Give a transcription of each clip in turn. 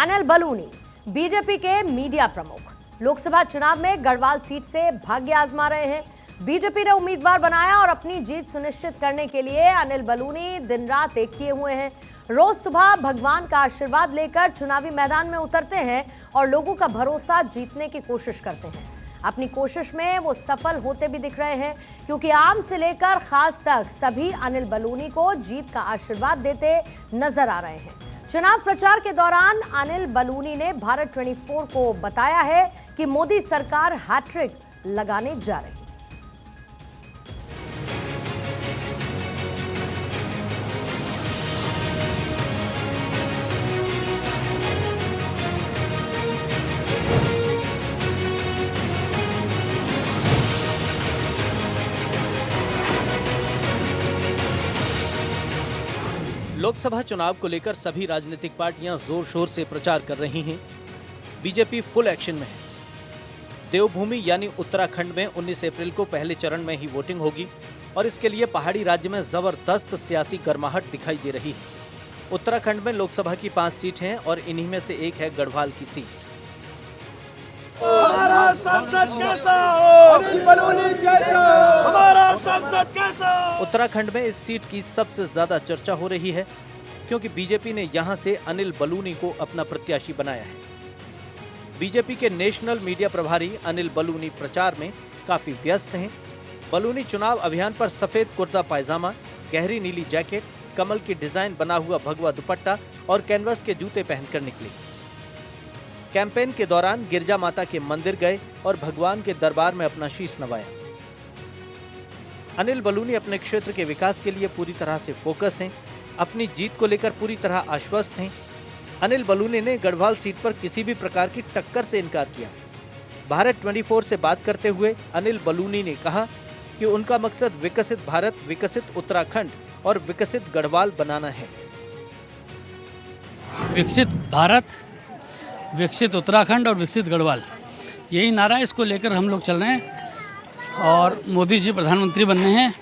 Anil Baluni BJP के media प्रमुख लोकसभा चुनाव में गढ़वाल सीट से भाग्य आजमा रहे हैं। बीजेपी ने उम्मीदवार बनाया और अपनी जीत सुनिश्चित करने के लिए अनिल बलूनी दिन रात एक किए हुए हैं। रोज सुबह भगवान का आशीर्वाद लेकर चुनावी मैदान में उतरते हैं और लोगों का भरोसा जीतने की कोशिश करते हैं। अपनी कोशिश में वो सफल होते भी दिख रहे हैं, क्योंकि आम से लेकर खास तक सभी अनिल बलूनी को जीत का आशीर्वाद देते नजर आ रहे हैं। चुनाव प्रचार के दौरान अनिल बलूनी ने भारत 24 को बताया है कि मोदी सरकार हैट्रिक लगाने जा रही है। लोकसभा चुनाव को लेकर सभी राजनीतिक पार्टियां जोर शोर से प्रचार कर रही हैं। बीजेपी फुल एक्शन में है। देवभूमि यानी उत्तराखंड में 19 अप्रैल को पहले चरण में ही वोटिंग होगी और इसके लिए पहाड़ी राज्य में जबरदस्त सियासी गर्माहट दिखाई दे रही है। उत्तराखंड में लोकसभा की 5 सीट हैं और इन्हीं में से एक है गढ़वाल की सीट। हमारा संसद कैसा हो? अनिल बलूनी जैसा। हमारा संसद कैसा हो? उत्तराखंड में इस सीट की सबसे ज्यादा चर्चा हो रही है, क्योंकि बीजेपी ने यहां से अनिल बलूनी को अपना प्रत्याशी बनाया है। बीजेपी के नेशनल मीडिया प्रभारी अनिल बलूनी प्रचार में काफी व्यस्त हैं। बलूनी चुनाव अभियान पर सफेद कुर्ता पायजामा, गहरी नीली जैकेट, कमल की डिजाइन बना हुआ भगवा दुपट्टा और कैनवस के जूते पहनकर निकले। कैंपेन के दौरान गिरजा माता के मंदिर गए और भगवान के दरबार में अपना शीश नवाया। अनिल बलूनी अपने क्षेत्र के विकास के लिए पूरी तरह से फोकस हैं। अपनी जीत को लेकर पूरी तरह आश्वस्त हैं। अनिल बलूनी ने गढ़वाल सीट पर किसी भी प्रकार की टक्कर से इनकार किया। भारत 24 से बात करते हुए अनिल बलूनी ने कहा कि उनका मकसद विकसित भारत, विकसित उत्तराखंड और विकसित गढ़वाल बनाना है। विकसित भारत, विकसित उत्तराखंड और विकसित गढ़वाल, यही नारा है। इसको लेकर हम लोग चल रहे हैं और मोदी जी प्रधानमंत्री बनने हैं।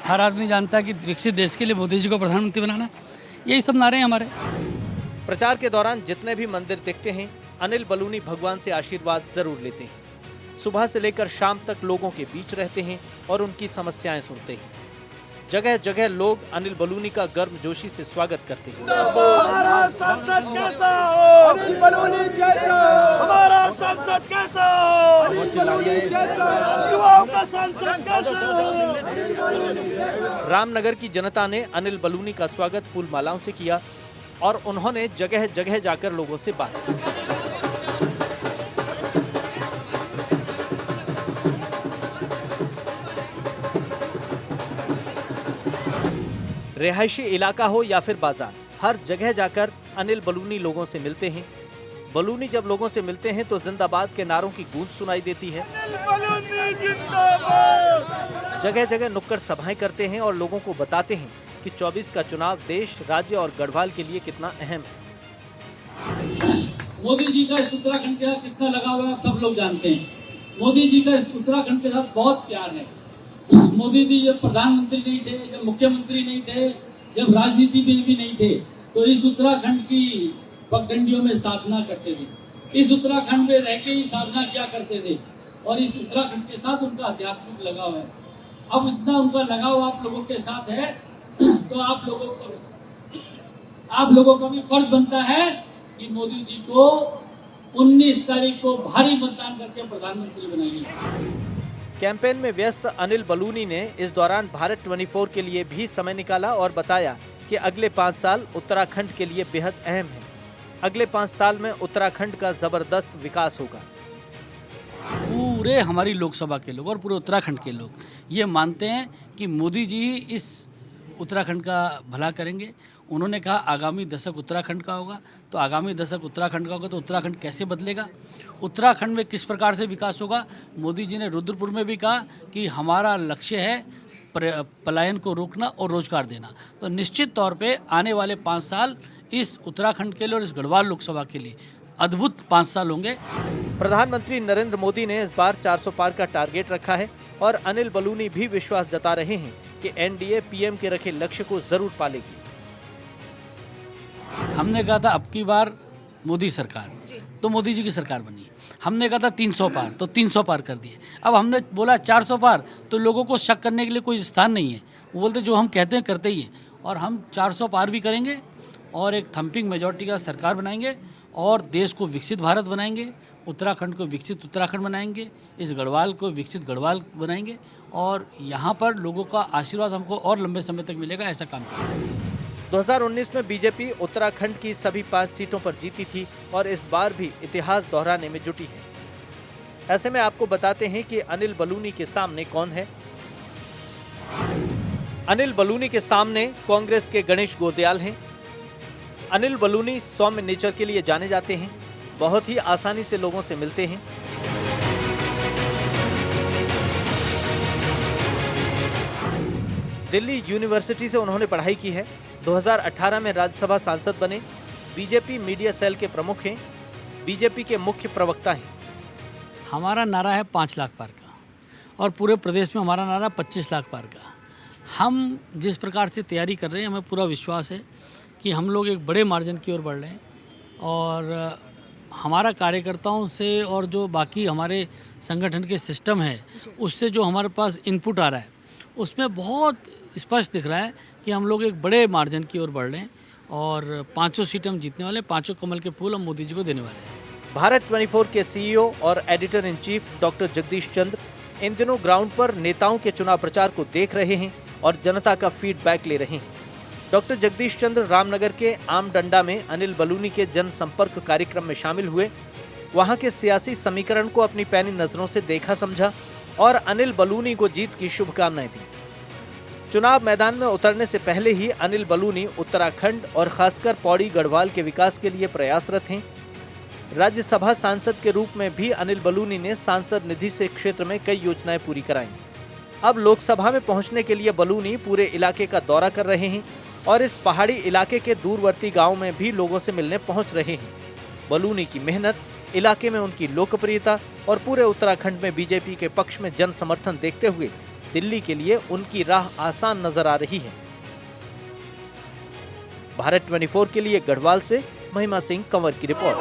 हर आदमी जानता है कि विकसित देश के लिए मोदी जी को प्रधानमंत्री बनाना, यही सब नारे हैं हमारे। प्रचार के दौरान जितने भी मंदिर दिखते हैं, अनिल बलूनी भगवान से आशीर्वाद जरूर लेते हैं। सुबह से लेकर शाम तक लोगों के बीच रहते हैं और उनकी समस्याएं सुनते हैं। जगह जगह लोग अनिल बलूनी का गर्मजोशी से स्वागत करते हैं। हमारा संसद कैसा हो? अनिल बलूनी जैसा। हमारा संसद कैसा हो? अनिल बलूनी जैसा। युवाओं का संसद कैसा हो? रामनगर की जनता ने अनिल बलूनी का स्वागत फूल मालाओं से किया और उन्होंने जगह जगह जाकर लोगों से बात की। रिहायशी इलाका हो या फिर बाजार, हर जगह जाकर अनिल बलूनी लोगों से मिलते हैं। बलूनी जब लोगों से मिलते हैं तो जिंदाबाद के नारों की गूंज सुनाई देती है। जगह जगह नुक्कड़ सभाएं करते हैं और लोगों को बताते हैं कि 24 का चुनाव देश, राज्य और गढ़वाल के लिए कितना अहम है। मोदी जी का इस उत्तराखंड के साथ कितना लगाव है आप सब लोग जानते हैं। मोदी जी का इस उत्तराखंड के साथ बहुत प्यार है। मोदी जी जब प्रधानमंत्री नहीं थे, जब मुख्यमंत्री नहीं थे, जब राजनीति में भी नहीं थे, तो इस उत्तराखंड की पगडंडियों में साधना करते थे। इस उत्तराखंड में रह के ही साधना किया करते थे और इस उत्तराखंड के साथ उनका आध्यात्मिक लगाव है। अब इतना उनका लगाव आप लोगों के साथ है तो आप लोगों का भी फर्ज बनता है कि मोदी जी को 19 तारीख को भारी मतदान करके प्रधानमंत्री बनाइए। कैंपेन में व्यस्त अनिल बलूनी ने इस दौरान भारत 24 के लिए भी समय निकाला और बताया कि अगले 5 साल उत्तराखंड के लिए बेहद अहम है। अगले 5 साल में उत्तराखंड का जबरदस्त विकास होगा। पूरे हमारी लोकसभा के लोग और पूरे उत्तराखंड के लोग ये मानते हैं कि मोदी जी इस उत्तराखंड का भला करेंगे। उन्होंने कहा आगामी दशक उत्तराखंड का होगा, तो आगामी दशक उत्तराखंड का होगा तो उत्तराखंड कैसे बदलेगा, उत्तराखंड में किस प्रकार से विकास होगा। मोदी जी ने रुद्रपुर में भी कहा कि हमारा लक्ष्य है पलायन को रोकना और रोजगार देना। तो निश्चित तौर पे आने वाले 5 साल इस उत्तराखंड के लिए और इस गढ़वाल लोकसभा के लिए अद्भुत 5 साल होंगे। प्रधानमंत्री नरेंद्र मोदी ने इस बार 400 पार का टारगेट रखा है और अनिल बलूनी भी विश्वास जता रहे हैं कि एनडीए पीएम के रखे लक्ष्य को जरूर पालेगी। हमने कहा था अब की बार मोदी सरकार, तो मोदी जी की सरकार बनी। हमने कहा था 300 पार, तो 300 पार कर दिए। अब हमने बोला 400 पार, तो लोगों को शक करने के लिए कोई स्थान नहीं है। वो बोलते जो हम कहते हैं करते ही हैं। और हम 400 पार भी करेंगे और एक थम्पिंग मेजॉरिटी का सरकार बनाएंगे और देश को विकसित भारत बनाएंगे, उत्तराखंड को विकसित उत्तराखंड बनाएंगे, इस गढ़वाल को विकसित गढ़वाल बनाएंगे और यहाँ पर लोगों का आशीर्वाद हमको और लंबे समय तक मिलेगा, ऐसा काम करेंगे। 2019 में बीजेपी उत्तराखंड की सभी 5 सीटों पर जीती थी और इस बार भी इतिहास दोहराने में जुटी है। ऐसे में आपको बताते हैं कि अनिल बलूनी के सामने कौन है। अनिल बलूनी के सामने कांग्रेस के गणेश गोदयाल हैं। अनिल बलूनी सौम्य नेचर के लिए जाने जाते हैं, बहुत ही आसानी से लोगों से मिलते हैं। दिल्ली यूनिवर्सिटी से उन्होंने पढ़ाई की है। 2018 में राज्यसभा सांसद बने। बीजेपी मीडिया सेल के प्रमुख हैं। बीजेपी के मुख्य प्रवक्ता हैं। हमारा नारा है 5 लाख पार का और पूरे प्रदेश में हमारा नारा 25 लाख पार का। हम जिस प्रकार से तैयारी कर रहे हैं, हमें पूरा विश्वास है कि हम लोग एक बड़े मार्जिन की ओर बढ़ रहे हैं और हमारा कार्यकर्ताओं से और जो बाकी हमारे संगठन के सिस्टम है उससे जो हमारे पास इनपुट आ रहा है उसमें बहुत स्पष्ट दिख रहा है कि हम लोग एक बड़े मार्जिन की ओर बढ़ रहे हैं और 500 सीटें हम जीतने वाले, 5 कमल के फूल हम मोदी जी को देने वाले हैं। भारत 24 के सीईओ और editor in chief doctor Jagdish Chandra इन दिनों ग्राउंड पर नेताओं के चुनाव प्रचार को देख रहे हैं और जनता का फीडबैक ले रहे हैं। डॉक्टर जगदीश चंद्र रामनगर के आमडंडा में अनिल बलूनी के जनसंपर्क कार्यक्रम में शामिल हुए। वहां के सियासी समीकरण को अपनी पैनी नजरों से देखा समझा और अनिल बलूनी को जीत की शुभकामनाएं दी। चुनाव मैदान में उतरने से पहले ही अनिल बलूनी उत्तराखंड और खासकर पौड़ी गढ़वाल के विकास के लिए प्रयासरत हैं। राज्यसभा सांसद के रूप में भी अनिल बलूनी ने सांसद निधि से क्षेत्र में कई योजनाएं पूरी कराई। अब लोकसभा में पहुंचने के लिए बलूनी पूरे इलाके का दौरा कर रहे हैं और इस पहाड़ी इलाके के दूरवर्ती गांव में भी लोगों से मिलने पहुंच रहे हैं। बलूनी की मेहनत, इलाके में उनकी लोकप्रियता और पूरे उत्तराखंड में बीजेपी के पक्ष में जन समर्थन देखते हुए दिल्ली के लिए उनकी राह आसान नजर आ रही है। भारत 24 के लिए गढ़वाल से महिमा सिंह कंवर की रिपोर्ट।